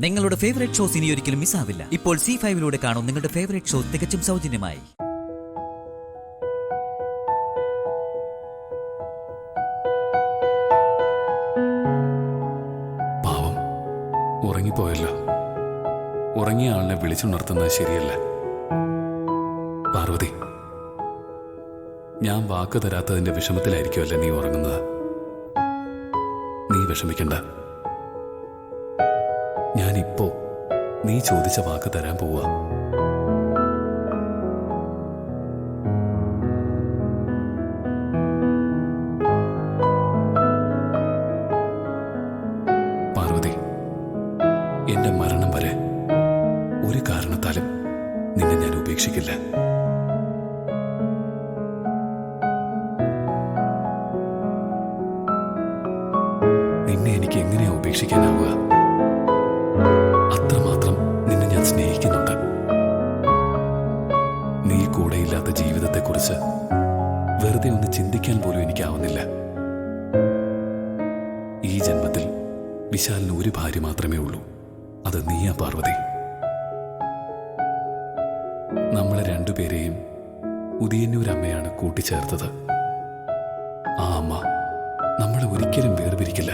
നിങ്ങളുടെ favourite shows ഇനി ഒരിക്കലും മിസ്സാവില്ല. ഇപ്പോൾ C5-ലൂടെ കാണും നിങ്ങളുടെ ഫേവറേറ്റ് ഷോ തികച്ചും സൗജന്യമായി. പാവം ഉറങ്ങിപ്പോയല്ലോ. ഉറങ്ങിയ ആളിനെ വിളിച്ചുണർത്തുന്നത് ശരിയല്ല. പാർവതി, ഞാൻ വാക്ക് തരാത്തതിന്റെ വിഷമത്തിലായിരിക്കുമല്ലേ നീ ഉറങ്ങുന്നത്. നീ വിഷമിക്കണ്ട. ഞാനിപ്പോ നീ ചോദിച്ച വാക്ക് തരാൻ പോവാ. പാർവതി, എന്റെ മരണം വരെ ഒരു കാരണത്താലും നിന്നെ ഞാൻ ഉപേക്ഷിക്കില്ല. നിന്നെ എനിക്ക് എങ്ങനെയാ ഉപേക്ഷിക്കാനാവുക? അത്രമാത്രം നിന്നെ ഞാൻ സ്നേഹിക്കുന്നുണ്ട്. നീ കൂടെയില്ലാത്ത ജീവിതത്തെക്കുറിച്ച് വെറുതെ ഒന്ന് ചിന്തിക്കാൻ പോലും എനിക്കാവുന്നില്ല. ഈ ജന്മത്തിൽ വിശാലിന് ഒരു ഭാര്യ മാത്രമേ ഉള്ളൂ. അത് നീയാ പാർവതി. നമ്മളെ രണ്ടുപേരെയും ഉദയന്നൂരമ്മയാണ് കൂട്ടിച്ചേർത്തത്. ആ അമ്മ നമ്മളെ ഒരിക്കലും വേർപിരിക്കില്ല.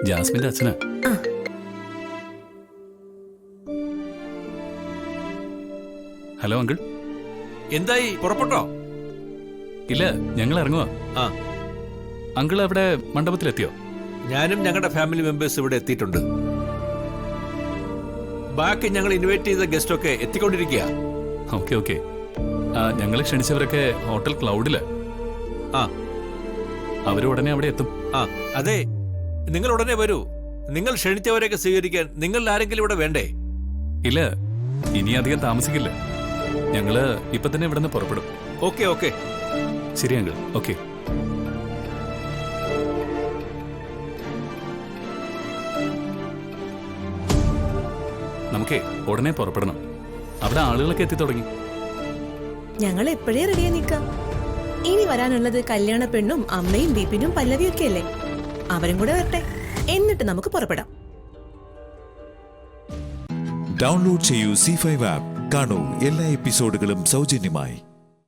ജാസ്മിന്റെ അച്ഛനാ. Hello uncle. എന്തായി, പുറപ്പെട്ടോ? ഇല്ല, ഞങ്ങൾ ഇറങ്ങുവാ. അങ്കിൾ അവിടെ മണ്ഡപത്തിലെത്തിയോ? ഞാനും ഞങ്ങളുടെ ഫാമിലി മെമ്പേഴ്സ് ഇവിടെ എത്തിയിട്ടുണ്ട്. ബാക്കി ഞങ്ങൾ ഇൻവൈറ്റ് ചെയ്ത ഗസ്റ്റ് ഒക്കെ എത്തിക്കൊണ്ടിരിക്കുക. Okay okay. ഞങ്ങൾ ക്ഷണിച്ചവരൊക്കെ ഹോട്ടൽ ക്ലൗഡില്. അവരുടനെ അവിടെ എത്തും. അതെ, നിങ്ങൾ ഉടനെ വരൂ. നിങ്ങൾ ക്ഷണിച്ചവരെയൊക്കെ സ്വീകരിക്കാൻ നിങ്ങൾ ആരെങ്കിലും ഇവിടെ വേണ്ടേ? ഇല്ല, ഇനി അധികം താമസിക്കില്ല. ഞങ്ങള് ഇപ്പൊ തന്നെ ഇവിടെ നിന്ന് പുറപ്പെടും. ഓക്കെ ഓക്കെ, ശരി അങ്കിൾ. ഓക്കെ. നമുക്കേ ഉടനെ പുറപ്പെടണം. അവിടെ ആളുകളൊക്കെ എത്തി തുടങ്ങി. ഞങ്ങൾ എപ്പോഴേ റെഡിയായി നിൽക്കാം. ഇനി വരാനുള്ളത് കല്യാണ പെണ്ണും അമ്മയും ബിപിനും പല്ലവിയും ഒക്കെ അല്ലേ? അവരും കൂടെ വരട്ടെ, എന്നിട്ട് നമുക്ക് പുറപ്പെടാം. ഡൗൺലോഡ് ചെയ്യൂ C5 ആപ്പ്. കാണൂ എല്ലാ എപ്പിസോഡുകളും സൗജന്യമായി.